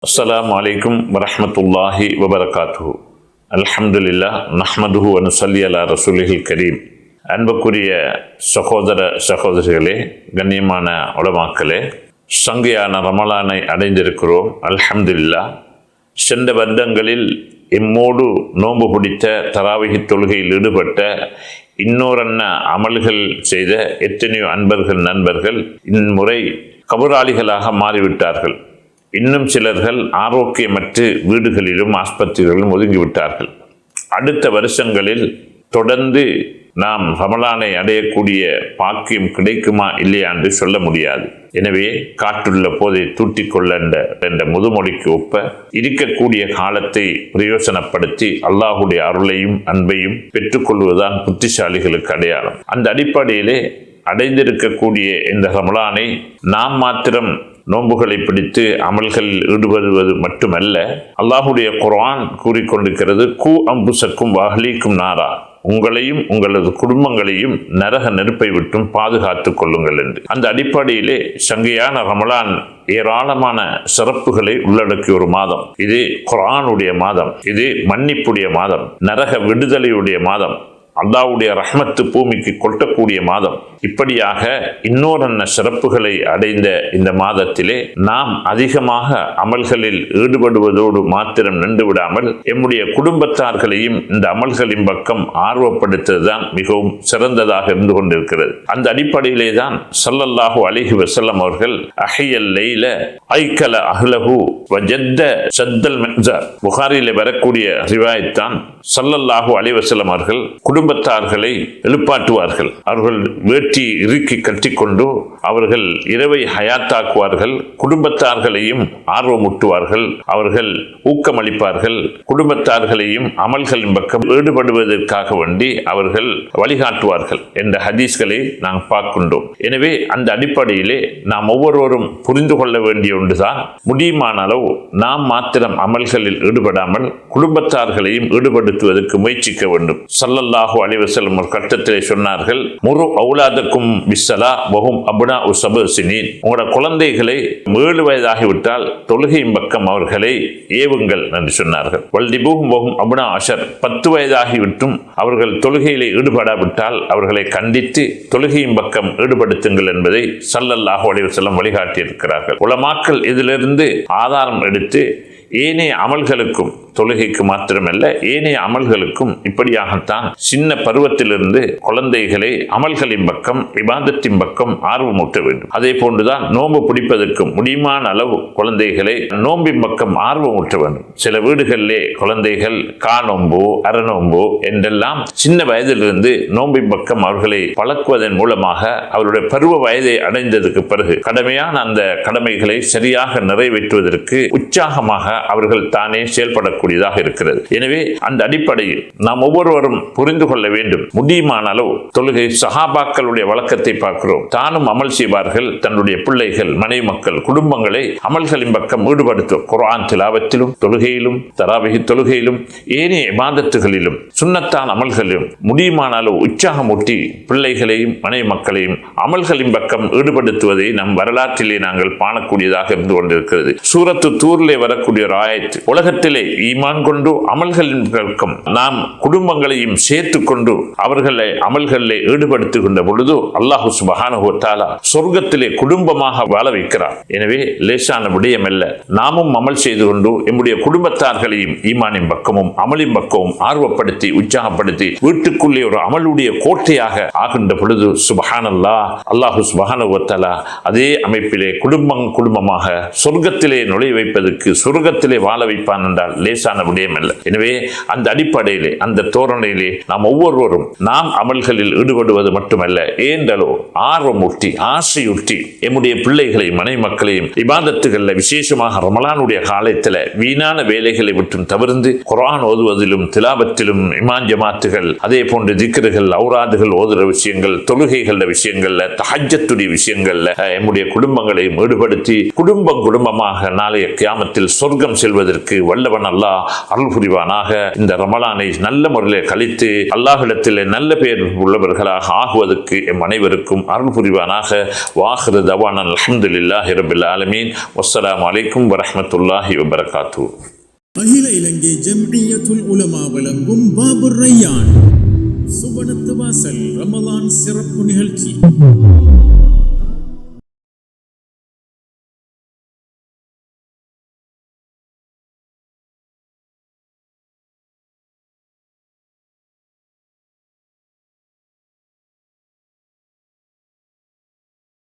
அஸ்ஸலாமு அலைக்கும் வரஹ்மத்துல்லாஹி வபரகாத்துஹு. அல்ஹம்துலில்லாஹ் நஹ்மதுஹு வ நுஸல்லி அலா ரசூலிஹில் கரீம். அன்புக்குரிய சகோதர சகோதரிகளே, கண்ணியமான உலமாக்களே, சங்கையான ரமலானை அடைந்திருக்கிறோம். அல்ஹம்துலில்லாஹ். சென்ற வருடங்களில் எம்மோடு நோன்பு பிடித்த தராவிஹ் தொழுகையில் ஈடுபட்ட இன்னொரன்ன அமல்கள் செய்த எத்தனையோ அன்பர்கள் நண்பர்கள் இம்முறை கபராளிகளாக மாறிவிட்டார்கள். இன்னும் சிலர்கள் ஆரோக்கியமற்று வீடுகளிலும் ஆஸ்பத்திரிகளிலும் ஒதுங்கிவிட்டார்கள். அடுத்த வருஷங்களில் தொடர்ந்து நாம் ரமலானை அடையக்கூடிய பாக்கியம் கிடைக்குமா இல்லையா என்று சொல்ல முடியாது. எனவே காற்றுள்ள போதை தூட்டிக்கொள்ள என்ற முதுமொழிக்கு ஒப்ப இருக்கக்கூடிய காலத்தை பிரயோசனப்படுத்தி அல்லாஹுடைய அருளையும் அன்பையும் பெற்றுக்கொள்வதுதான் புத்திசாலிகளுக்கு அடையாளம். அந்த அடிப்படையிலே அடைந்திருக்கக்கூடிய இந்த ரமலானை நாம் மாத்திரம் நோன்புகளை பிடித்து அமல்களில் ஈடுபடுவது மட்டுமல்ல, அல்லாஹுடைய குர்ஆன் கூறிக்கொண்டிருக்கிறது, கூ அம்புசக்கும் வஹ்லீக்கும் நாரா, உங்களையும் உங்களது குடும்பங்களையும் நரக நெருப்பை விட்டும் பாதுகாத்துக் கொள்ளுங்கள் என்று. அந்த அடிப்படையிலே சங்கையான ரமலான் ஏராளமான சிறப்புகளை உள்ளடக்கிய ஒரு மாதம். இது குர்ஆனுடைய மாதம், இது மன்னிப்புடைய மாதம், நரக விடுதலையுடைய மாதம், அல்லாஹ்வுடைய ரஹ்மத்து பூமிக்கு கொட்டக்கூடிய மாதம். இப்படியாக இன்னொரு சிறப்புகளை அடைந்த இந்த மாதத்திலே நாம் அதிகமாக அமல்களில் ஈடுபடுவதோடு மாத்திரம் நின்று விடாமல் எம்முடைய குடும்பத்தார்களையும் இந்த அமல்களின் பக்கம் ஆர்வப்படுத்துவதுதான் மிகவும் சிறந்ததாக இருந்து கொண்டிருக்கிறது. அந்த அடிப்படையிலே தான் ஸல்லல்லாஹு அலைஹி வஸல்லம் அவர்கள் அஹியல் லைல ஐக்கல அஹ்லஹு வஜத்த ஷத்தல் மிஸார், புகாரிலே வரக்கூடிய ரிவாயத் தான். ஸல்லல்லாஹு அலைஹி வஸல்லம் அவர்கள் குடும்பத்தார்களை எழுப்பாட்டுவார்கள். அவர்கள் வேட்டி இறுக்கி கட்டிக்கொண்டு அவர்கள் இரவை ஹயாத்தாக்குவார்கள். குடும்பத்தார்களையும் ஆர்வமூட்டுவார்கள். அவர்கள் ஊக்கமளிப்பார்கள். குடும்பத்தார்களையும் அமல்களின் பக்கம் ஈடுபடுவதற்காக வேண்டி அவர்கள் வழிகாட்டுவார்கள் என்ற ஹதீஸ்களை நாம் பார்க்கின்றோம். எனவே அந்த அடிப்படையிலே நாம் ஒவ்வொருவரும் புரிந்து கொள்ள வேண்டிய ஒன்றுதான், முடியுமான அளவு நாம் மாத்திரம் அமல்களில் ஈடுபடாமல் குடும்பத்தார்களையும் ஈடுபடுத்துவதற்கு முயற்சிக்க வேண்டும். ஸல்லல்லாஹு அலைஹி வஸல்லம் ஒரு கட்டத்திலே சொன்னார்கள், முரு அவுலாதக்கும் பிஸ்ஸலா வஹும் அப்னாஉ சப்அ சினீன், உங்களோட குழந்தைகளை 7 வயதாகிவிட்டால் தொழுகையின் பக்கம் அவர்களை ஏவுங்கள் என்று சொன்னார்கள். வல்திபூஹும் வஹும் அப்னாஉ அஷர், 10 வயதாகிவிட்டும் அவர்கள் தொழுகையிலே ஈடுபடாவிட்டால் அவர்களை கண்டித்து தொழுகையின் பக்கம் ஈடுபடுத்துங்கள் என்பதை ஸல்லல்லாஹு அலைஹி வஸல்லம் வழிகாட்டியிருக்கிறார்கள். உலமாக்கள் இதிலிருந்து ஆதாரம் எடுத்து ஏனைய அமல்களுக்கும், தொழுகைக்கு மாத்திரமல்ல ஏனைய அமல்களுக்கும் இப்படியாகத்தான் சின்ன பருவத்திலிருந்து குழந்தைகளை அமல்களின் பக்கம் இபாதத்தின் பக்கம் ஆர்வமூட்ட வேண்டும். அதே போன்றுதான் நோன்பு பிடிப்பதற்கும் முடியுமான அளவு குழந்தைகளை நோம்பின் பக்கம் ஆர்வமூட்ட வேண்டும். சில வீடுகளிலே குழந்தைகள் காணோம்போ அறநோம்போ என்றெல்லாம் சின்ன வயதிலிருந்து நோம்பின் பக்கம் அவர்களை பழக்குவதன் மூலமாக அவருடைய பருவ வயதை அடைந்ததற்கு பிறகு கடமையான அந்த கடமைகளை சரியாக நிறைவேற்றுவதற்கு உற்சாகமாக அவர்கள் தானே செயல்படக்கூடியதாக இருக்கிறது. எனவே அந்த அடிப்படையில் நாம் ஒவ்வொருவரும் புரிந்து கொள்ள வேண்டும். முடியுமான அளவு தொழுகை சஹாபாக்களுடைய வழக்கத்தை பார்க்கிறோம். தானும் அமல் செய்வார்கள். தன்னுடைய பிள்ளைகள், மனைவி மக்கள், குடும்பங்களை அமல்களின் பக்கம் ஈடுபடுத்தும். குர்ஆன் திலாவத்திலும், தொழுகையிலும், தராவிஹ் தொழுகையிலும், ஏனைய இபாதத்துகளிலும், சுன்னத்தான் அமல்களிலும் முடியுமான அளவு உற்சாகமூட்டி பிள்ளைகளையும் மனைவி மக்களையும் அமல்களின் பக்கம் ஈடுபடுத்துவதை நம் வரலாற்றிலே நாங்கள் காணக்கூடியதாக இருந்து கொண்டிருக்கிறது. சூரத்து தூரிலே வரக்கூடிய ஆயத்து, உலகத்திலே ஈமான் கொண்டு அமல்களின் பக்கம் நாம் குடும்பங்களையும் சேர்த்து கொண்டு அவர்களை அமல்களிலே ஈடுபடுத்துகின்ற பொழுது அல்லாஹ் சுப்ஹானஹு வ தஆலா சொர்க்கத்திலே குடும்பமாக வாழ வைக்கிறார். எனவே லேசான விடயம் அல்ல. நாமும் அமல் செய்து கொண்டு நம்முடைய குடும்பத்தார்களையும் ஈமானின் பக்கமும் அமலின் பக்கமும் ஆர்வப்படுத்தி உற்சாகப்படுத்தி வீட்டுக்குள்ளே ஒரு அமலுடைய கோட்டையாக ஆகின்ற பொழுது சுப்ஹானல்லாஹ், அல்லாஹ் சுப்ஹானஹு வ தஆலா அதே அமைப்பிலே குடும்பமாக சொர்க்கத்திலே நுழைய வைப்பதற்கு, சொர்க்கத்திலே வாழ வைப்பான் என்றால் லேசான விடயம் அல்ல. எனவே அந்த அடிப்படையிலே, அந்த தோரணையிலே நாம் ஒவ்வொருவரும் நாம் அமல்களில் ஈடுபடுவது மட்டுமல்ல, ஏண்டலோ ஆர்வமூட்டி ஆசையூட்டி எம்முடைய பிள்ளைகளை மனைவி மக்களையும் இபாதத்துகளில் விசேஷமாக ரமலானுடைய காலத்தில் வீணான வேலைகளை விட்டும் தவிர்த்து குர்ஆன் ஓதுவதிலும் திலாவத்திலும் இமாம் ஜமாத்துகள், அதே போன்று திக்ருகள், ஔராதுகள் ஓதுற விஷயங்கள், தொழுகைகள விஷயங்கள்ல, தஹஜ்ஜத்துடைய விஷயங்கள்ல எம்முடைய குடும்பங்களையும் ஈடுபடுத்தி குடும்பமாக நாளைய கியாமத்தில் சொர்க்கம் சுவர்க்கம் செல்வதற்கு வல்லவன் அல்லாஹ் அருள் புரிவானாக. இந்த ரமலானை நல்ல முறையில் கழித்து அல்லாஹ்விடத்தில் நல்ல பெயர் உள்ளவர்களாக ஆகுவதற்கு எம் அனைவருக்கும் அருள் புரிவானாக. வாஹிரு தவானா அல்ஹம்துலில்லாஹி ரப்பில் ஆலமீன். வஸ்ஸலாமு அலைக்கும் வரஹ்மத்துல்லாஹி வபரகாத்துஹு. அகில இலங்கை ஜம்இய்யத்துல் உலமா வழங்கும் பாபுர் ரையான் சுபனத்து வாசல் ரமலான் சிறப்பு நிகழ்ச்சி.